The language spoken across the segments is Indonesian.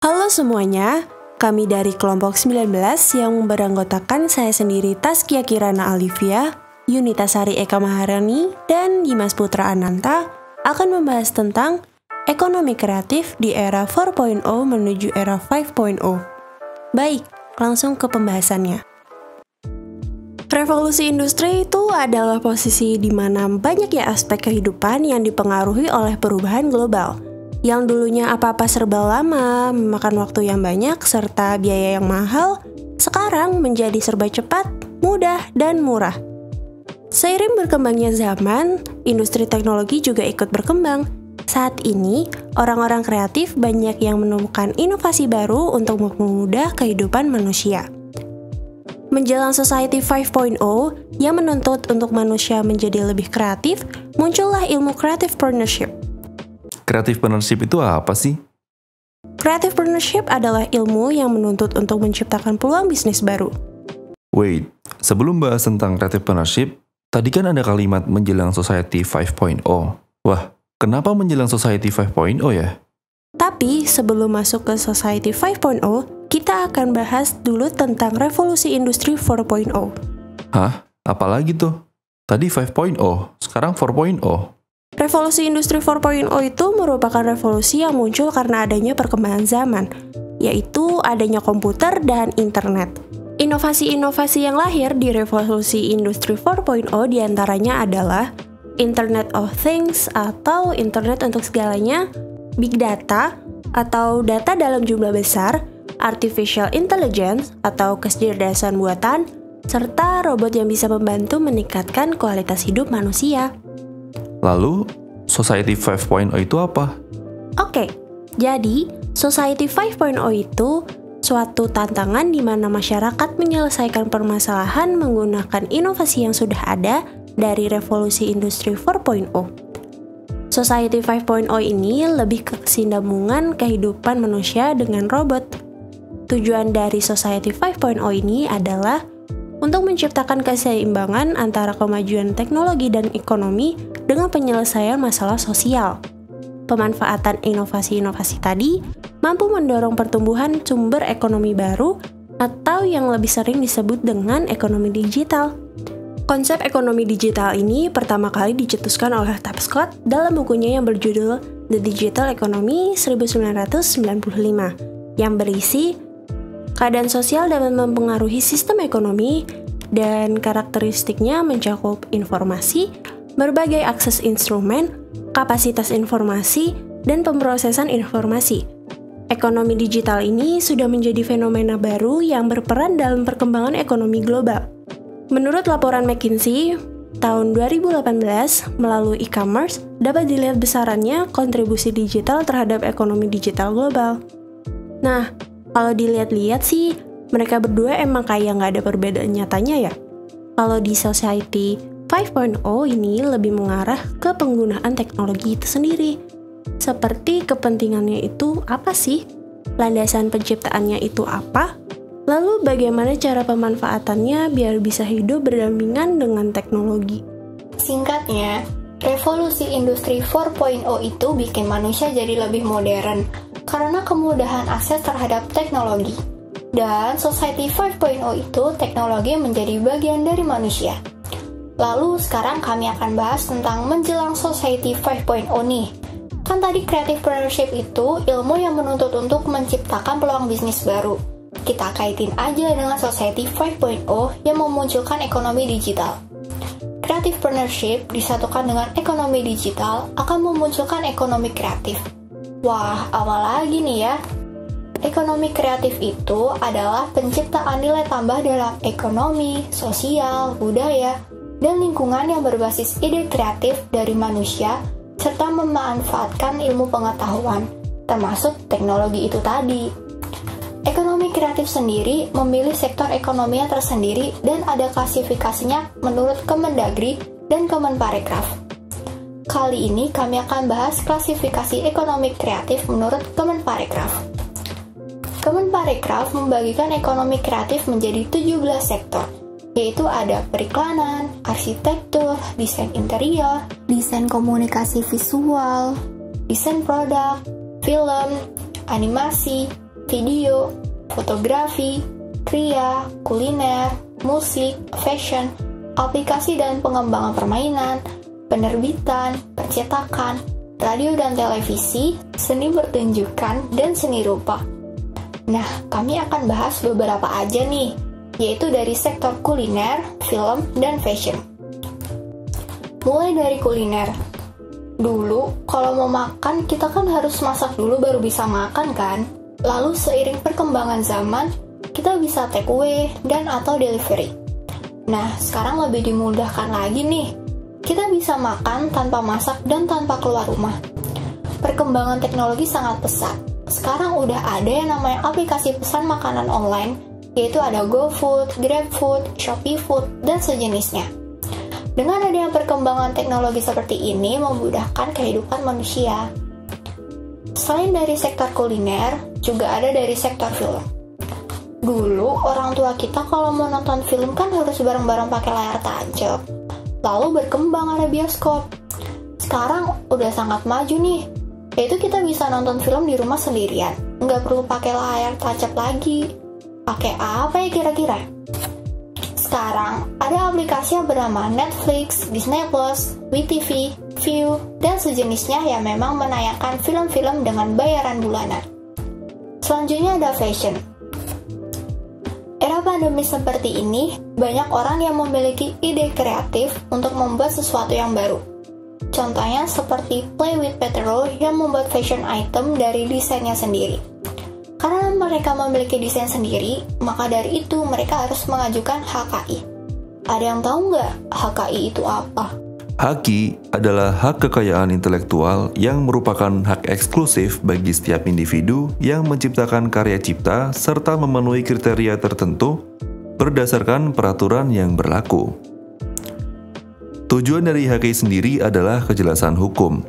Halo semuanya, kami dari kelompok 19 yang beranggotakan saya sendiri Taskia Kirana Alivia, Yunita Sari Eka Maharani, dan Dimas Putra Ananta akan membahas tentang ekonomi kreatif di era 4.0 menuju era 5.0. Baik, langsung ke pembahasannya. Revolusi industri itu adalah posisi di mana banyak ya aspek kehidupan yang dipengaruhi oleh perubahan global. Yang dulunya apa-apa serba lama, memakan waktu yang banyak, serta biaya yang mahal, sekarang menjadi serba cepat, mudah, dan murah. Seiring berkembangnya zaman, industri teknologi juga ikut berkembang. Saat ini, orang-orang kreatif banyak yang menemukan inovasi baru untuk mempermudah kehidupan manusia. Menjelang Society 5.0 yang menuntut untuk manusia menjadi lebih kreatif, muncullah ilmu Creative Partnership. Creative Partnership itu apa sih? Creative Partnership adalah ilmu yang menuntut untuk menciptakan peluang bisnis baru. Wait, sebelum bahas tentang Creative Partnership, tadi kan ada kalimat menjelang Society 5.0. Wah, kenapa menjelang Society 5.0 ya? Tapi sebelum masuk ke Society 5.0, kita akan bahas dulu tentang revolusi industri 4.0. Hah? Apalagi tuh? Tadi 5.0, sekarang 4.0. Revolusi industri 4.0 itu merupakan revolusi yang muncul karena adanya perkembangan zaman, yaitu adanya komputer dan internet. Inovasi-inovasi yang lahir di revolusi industri 4.0 diantaranya adalah Internet of Things atau internet untuk segalanya, Big Data atau data dalam jumlah besar, Artificial Intelligence atau kecerdasan buatan, serta robot yang bisa membantu meningkatkan kualitas hidup manusia. Lalu, Society 5.0 itu apa? Oke, jadi Society 5.0 itu suatu tantangan di mana masyarakat menyelesaikan permasalahan menggunakan inovasi yang sudah ada dari revolusi industri 4.0. Society 5.0 ini lebih ke kesinambungan kehidupan manusia dengan robot. Tujuan dari Society 5.0 ini adalah untuk menciptakan keseimbangan antara kemajuan teknologi dan ekonomi dengan penyelesaian masalah sosial. Pemanfaatan inovasi-inovasi tadi mampu mendorong pertumbuhan sumber ekonomi baru atau yang lebih sering disebut dengan ekonomi digital. Konsep ekonomi digital ini pertama kali dicetuskan oleh Tapscott dalam bukunya yang berjudul The Digital Economy 1995 yang berisi keadaan sosial dapat mempengaruhi sistem ekonomi dan karakteristiknya mencakup informasi, berbagai akses instrumen, kapasitas informasi, dan pemrosesan informasi. Ekonomi digital ini sudah menjadi fenomena baru yang berperan dalam perkembangan ekonomi global. Menurut laporan McKinsey, tahun 2018, melalui e-commerce, dapat dilihat besarannya kontribusi digital terhadap ekonomi digital global. Nah, kalau dilihat-lihat sih, mereka berdua emang kayak nggak ada perbedaan nyatanya ya. Kalau di Society 5.0 ini lebih mengarah ke penggunaan teknologi itu sendiri. Seperti kepentingannya itu apa sih? Landasan penciptaannya itu apa? Lalu bagaimana cara pemanfaatannya biar bisa hidup berdampingan dengan teknologi? Singkatnya, revolusi industri 4.0 itu bikin manusia jadi lebih modern karena kemudahan akses terhadap teknologi. Dan Society 5.0 itu teknologi menjadi bagian dari manusia. Lalu sekarang kami akan bahas tentang menjelang Society 5.0 nih. Kan tadi Creative Partnership itu ilmu yang menuntut untuk menciptakan peluang bisnis baru. Kita kaitin aja dengan Society 5.0 yang memunculkan ekonomi digital. Creative Partnership disatukan dengan ekonomi digital akan memunculkan ekonomi kreatif. Wah, apa lagi nih ya? Ekonomi kreatif itu adalah penciptaan nilai tambah dalam ekonomi, sosial, budaya, dan lingkungan yang berbasis ide kreatif dari manusia serta memanfaatkan ilmu pengetahuan, termasuk teknologi itu tadi. Ekonomi kreatif sendiri memilih sektor ekonominya tersendiri dan ada klasifikasinya menurut Kemendagri dan Kemenparekraf. Kali ini kami akan bahas klasifikasi ekonomi kreatif menurut Kemenparekraf. Kemenparekraf membagikan ekonomi kreatif menjadi 17 sektor, yaitu ada periklanan, arsitektur, desain interior, desain komunikasi visual, desain produk, film, animasi, video, fotografi, kria, kuliner, musik, fashion, aplikasi dan pengembangan permainan, penerbitan, percetakan, radio dan televisi, seni pertunjukan, dan seni rupa. Nah, kami akan bahas beberapa aja nih, yaitu dari sektor kuliner, film, dan fashion. Mulai dari kuliner. Dulu, kalau mau makan, kita kan harus masak dulu baru bisa makan kan? Lalu seiring perkembangan zaman, kita bisa take away dan atau delivery. Nah, sekarang lebih dimudahkan lagi nih. Kita bisa makan tanpa masak dan tanpa keluar rumah. Perkembangan teknologi sangat pesat. Sekarang udah ada yang namanya aplikasi pesan makanan online, yaitu ada GoFood, GrabFood, ShopeeFood, dan sejenisnya. Dengan adanya perkembangan teknologi seperti ini memudahkan kehidupan manusia. Selain dari sektor kuliner, juga ada dari sektor film. Dulu, orang tua kita kalau mau nonton film kan harus bareng-bareng pakai layar tancap. Lalu berkembang ada bioskop. Sekarang udah sangat maju nih, yaitu kita bisa nonton film di rumah sendirian. Nggak perlu pakai layar tancap lagi. Pakai apa ya kira-kira? Sekarang, ada aplikasi yang bernama Netflix, Disney+, WeTV, Viu, dan sejenisnya yang memang menayangkan film-film dengan bayaran bulanan. Selanjutnya ada fashion. Era pandemi seperti ini, banyak orang yang memiliki ide kreatif untuk membuat sesuatu yang baru. Contohnya seperti Play with Petero yang membuat fashion item dari desainnya sendiri. Karena mereka memiliki desain sendiri, maka dari itu mereka harus mengajukan HKI. Ada yang tahu nggak HKI itu apa? HKI adalah hak kekayaan intelektual yang merupakan hak eksklusif bagi setiap individu yang menciptakan karya cipta serta memenuhi kriteria tertentu berdasarkan peraturan yang berlaku. Tujuan dari HKI sendiri adalah kejelasan hukum,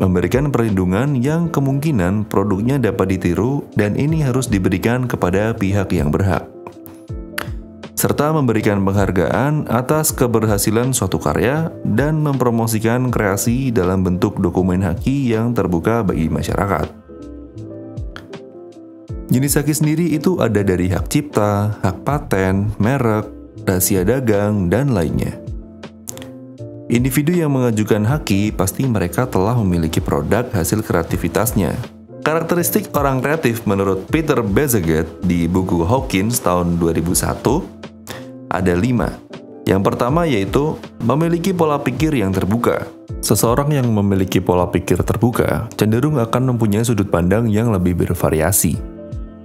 memberikan perlindungan yang kemungkinan produknya dapat ditiru dan ini harus diberikan kepada pihak yang berhak, serta memberikan penghargaan atas keberhasilan suatu karya dan mempromosikan kreasi dalam bentuk dokumen HKI yang terbuka bagi masyarakat. Jenis HKI sendiri itu ada dari hak cipta, hak paten, merek, rahasia dagang, dan lainnya. Individu yang mengajukan HKI pasti mereka telah memiliki produk hasil kreativitasnya. Karakteristik orang kreatif menurut Peter Bezeget di buku Hawkins tahun 2001 ada 5. Yang pertama yaitu memiliki pola pikir yang terbuka. Seseorang yang memiliki pola pikir terbuka cenderung akan mempunyai sudut pandang yang lebih bervariasi,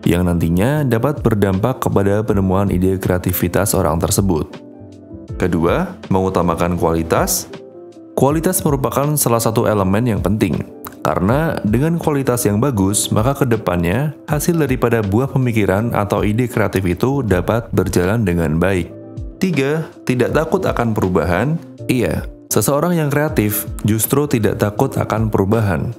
yang nantinya dapat berdampak kepada penemuan ide kreativitas orang tersebut. Kedua, mengutamakan kualitas. Kualitas merupakan salah satu elemen yang penting, karena dengan kualitas yang bagus, maka kedepannya hasil daripada buah pemikiran atau ide kreatif itu dapat berjalan dengan baik. 3. Tidak takut akan perubahan. Iya, seseorang yang kreatif justru tidak takut akan perubahan.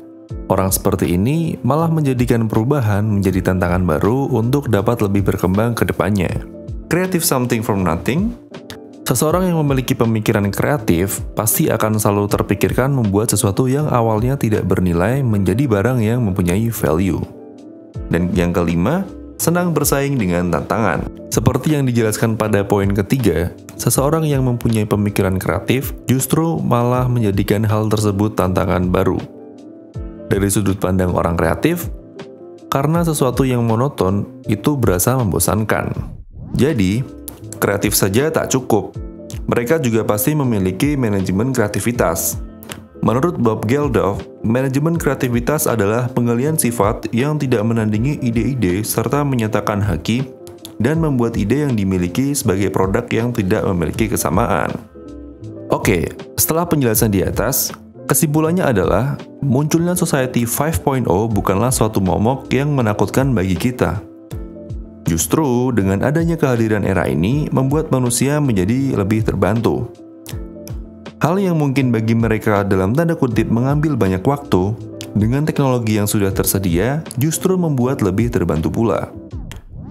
Orang seperti ini malah menjadikan perubahan menjadi tantangan baru untuk dapat lebih berkembang ke depannya. Creative something from nothing. Seseorang yang memiliki pemikiran kreatif pasti akan selalu terpikirkan membuat sesuatu yang awalnya tidak bernilai menjadi barang yang mempunyai value. Dan yang kelima, senang bersaing dengan tantangan. Seperti yang dijelaskan pada poin ketiga, seseorang yang mempunyai pemikiran kreatif justru malah menjadikan hal tersebut tantangan baru. Dari sudut pandang orang kreatif, karena sesuatu yang monoton itu berasa membosankan. Jadi, kreatif saja tak cukup. Mereka juga pasti memiliki manajemen kreativitas. Menurut Bob Geldof, manajemen kreativitas adalah penggalian sifat yang tidak menandingi ide-ide serta menyatakan HKI dan membuat ide yang dimiliki sebagai produk yang tidak memiliki kesamaan. Oke, setelah penjelasan di atas, kesimpulannya adalah munculnya Society 5.0 bukanlah suatu momok yang menakutkan bagi kita. Justru, dengan adanya kehadiran era ini, membuat manusia menjadi lebih terbantu. Hal yang mungkin bagi mereka dalam tanda kutip mengambil banyak waktu, dengan teknologi yang sudah tersedia, justru membuat lebih terbantu pula.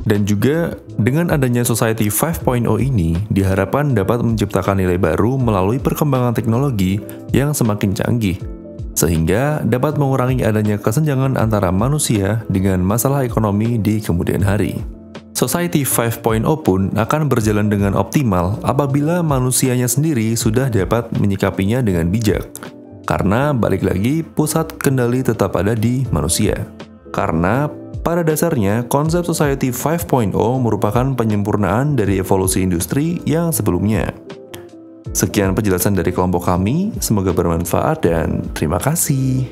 Dan juga, dengan adanya Society 5.0 ini, diharapkan dapat menciptakan nilai baru melalui perkembangan teknologi yang semakin canggih. sehingga dapat mengurangi adanya kesenjangan antara manusia dengan masalah ekonomi di kemudian hari. Society 5.0 pun akan berjalan dengan optimal apabila manusianya sendiri sudah dapat menyikapinya dengan bijak. Karena balik lagi, pusat kendali tetap ada di manusia. Karena pada dasarnya konsep Society 5.0 merupakan penyempurnaan dari evolusi industri yang sebelumnya. Sekian penjelasan dari kelompok kami, semoga bermanfaat dan terima kasih.